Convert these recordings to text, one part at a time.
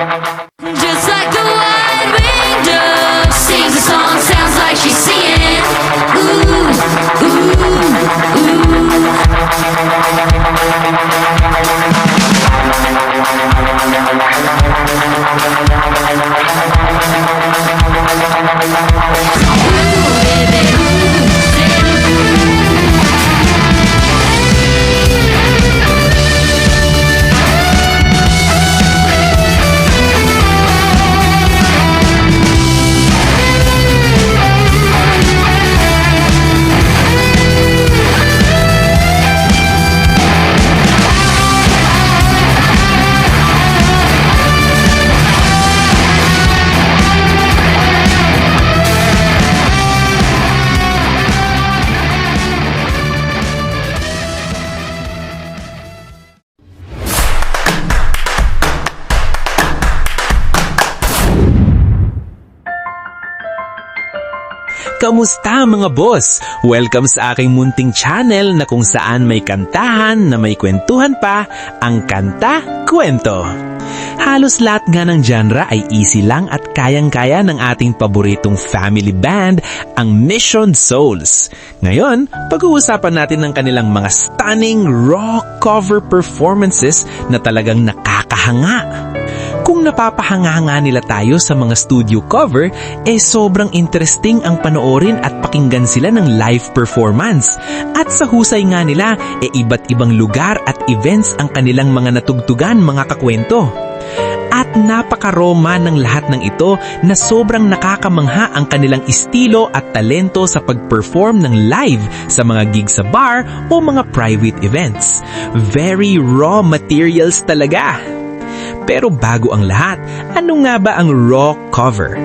Just like the white-winged dove sings a song, sounds like she's singing. Ooh, ooh, Kamusta mga boss? Welcome sa aking munting channel na kung saan may kantahan na may kwentuhan pa, ang Kanta Kwento. Halos lahat nga ng genre ay easy lang at kayang-kaya ng ating paboritong family band, ang Mission Souls. Ngayon, pag-uusapan natin ng kanilang mga stunning raw cover performances na talagang nakakahanga. Kung napapahanga nila tayo sa mga studio cover, sobrang interesting ang panoorin at pakinggan sila ng live performance. At sa husay nga nila, iba't ibang lugar at events ang kanilang mga natugtugan mga kakwento. At napakaroma ng lahat ng ito na sobrang nakakamangha ang kanilang estilo at talento sa pag-perform ng live sa mga gigs sa bar o mga private events. Very raw materials talaga. Pero bago ang lahat, ano nga ba ang raw cover?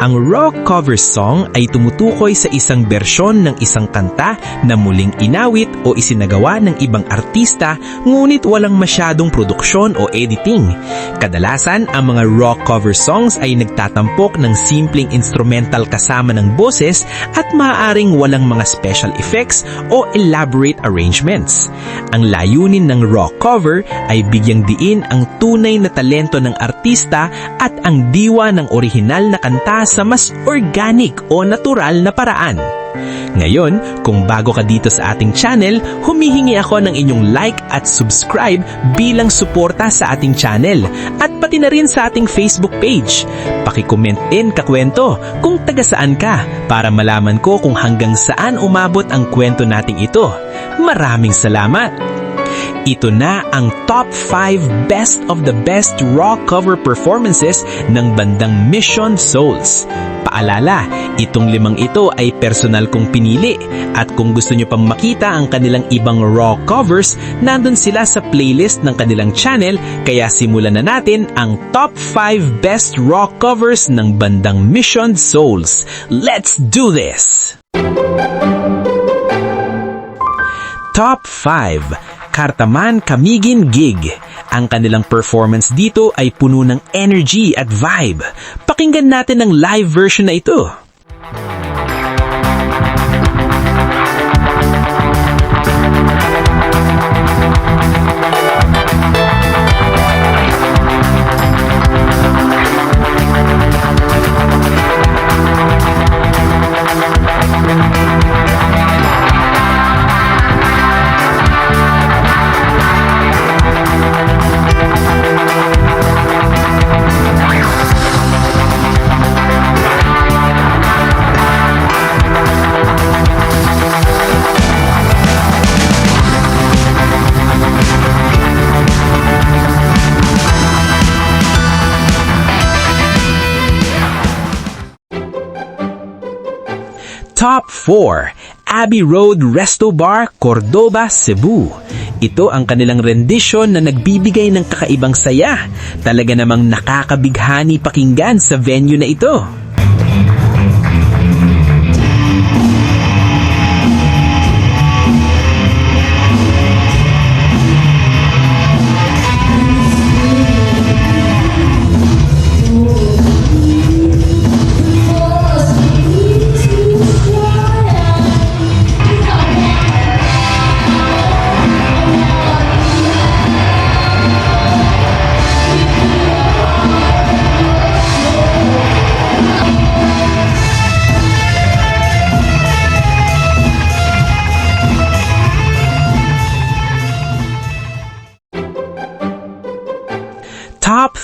Ang raw cover song ay tumutukoy sa isang bersyon ng isang kanta na muling inawit o isinagawa ng ibang artista ngunit walang masyadong produksyon o editing. Kadalasan, ang mga raw cover songs ay nagtatampok ng simpleng instrumental kasama ng boses at maaaring walang mga special effects o elaborate arrangements. Ang layunin ng raw cover ay bigyang diin ang tunay na talento ng artista at ang diwa ng orihinal na kanta sa mas organic o natural na paraan. Ngayon, kung bago ka dito sa ating channel, humihingi ako ng inyong like at subscribe bilang suporta sa ating channel at pati na rin sa ating Facebook page. Paki-comment din kakwento kung taga saan ka para malaman ko kung hanggang saan umabot ang kwento nating ito. Maraming salamat! Ito na ang top 5 best of the best raw cover performances ng bandang Mission Souls. Paalala, itong 5 ito ay personal kong pinili at kung gusto nyo pang makita ang kanilang ibang raw covers, nandun sila sa playlist ng kanilang channel kaya simulan na natin ang top 5 best raw covers ng bandang Mission Souls. Let's do this! Top 5 Cartaman Camiguin Gig. Ang kanilang performance dito ay puno ng energy at vibe. Pakinggan natin ang live version na ito. Top 4, Abbey Road Resto Bar, Cordoba, Cebu. Ito ang kanilang rendition na nagbibigay ng kakaibang saya. Talaga namang nakakabighani pakinggan sa venue na ito.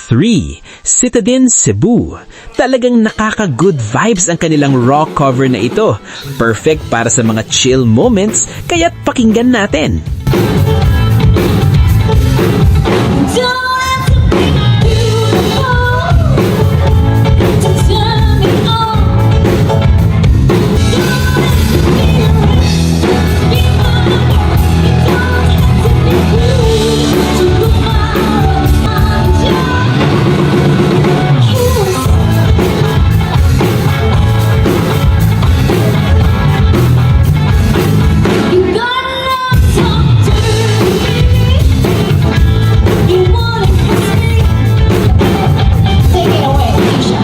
3. Citadine Cebu. Talagang nakaka-good vibes ang kanilang rock cover na ito. Perfect para sa mga chill moments, kaya't pakinggan natin. Don't have to be beautiful to turn me on. Don't have to be rich, be wonderful. You don't have to be blue to put my arms around you. You got love, talk to me. You wanna kiss me? Take it away, Alicia.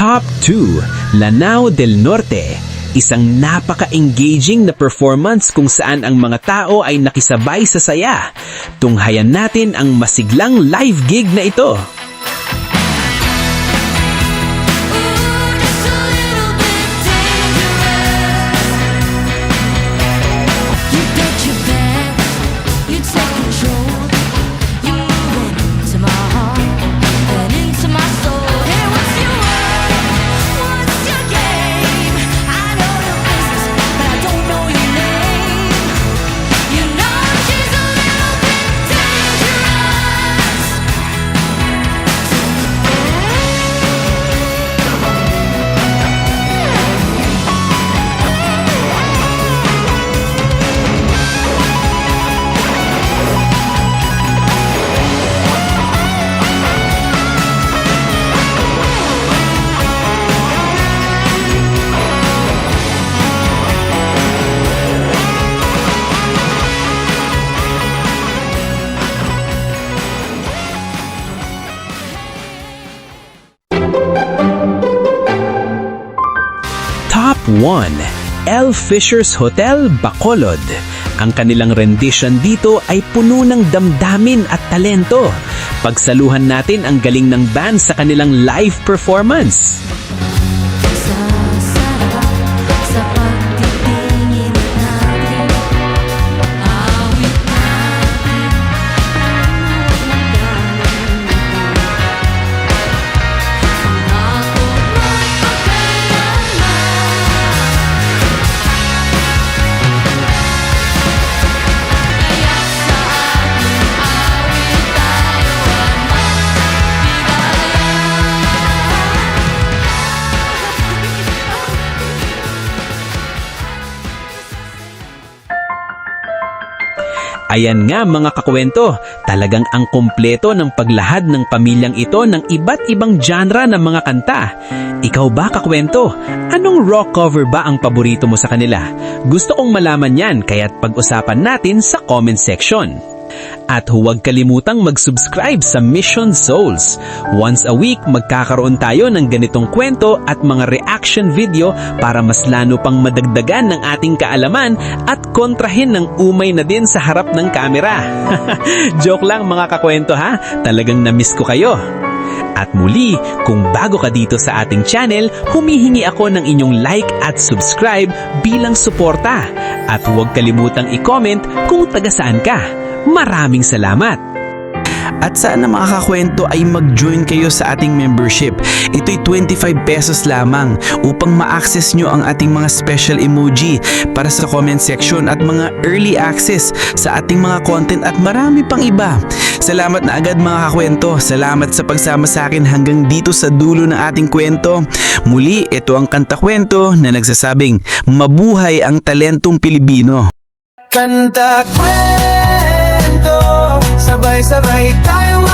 Top 2, Lanao del Norte. Isang napaka-engaging na performance kung saan ang mga tao ay nakisabay sa saya. Tunghayan natin ang masiglang live gig na ito. Just a little bit dangerous. You got your back, you take control. You move into my heart and into my soul. Hey, what's your word? What's your game? I know your business, but I don't know your name. You know she's a little bit dangerous. Top 1, El Fisher's Hotel, Bacolod. Ang kanilang rendition dito ay puno ng damdamin at talento. Pagsaluhan natin ang galing ng band sa kanilang live performance. Sa sarap, sa pagtitingin natin, awit natin, huwag magaling ito. Ako magpakailanman. Kaya sa ating awit tayo ang Ayan nga mga kakwento, talagang ang kumpleto ng paglahad ng pamilyang ito ng iba't ibang genre ng mga kanta. Ikaw ba kakwento? Anong rock cover ba ang paborito mo sa kanila? Gusto kong malaman yan kaya't pag-usapan natin sa comment section. At huwag kalimutang mag-subscribe sa Mission Souls. Once a week, magkakaroon tayo ng ganitong kwento at mga reaction video para mas lalo pang madagdagan ng ating kaalaman at kontrahin ng umay na din sa harap ng kamera. Joke lang mga kakwento ha, talagang na-miss ko kayo. At muli, kung bago ka dito sa ating channel, humihingi ako ng inyong like at subscribe bilang suporta. At huwag kalimutang i-comment kung taga saan ka. Maraming salamat! At sana mga kakwento ay mag-join kayo sa ating membership. Ito'y 25 pesos lamang upang ma-access nyo ang ating mga special emoji para sa comment section at mga early access sa ating mga content at marami pang iba. Salamat na agad mga kakwento. Salamat sa pagsama sa akin hanggang dito sa dulo ng ating kwento. Muli, ito ang Kanta Kwento na nagsasabing, mabuhay ang talentong Pilipino. Kanta kwento, sabay-sabay tayo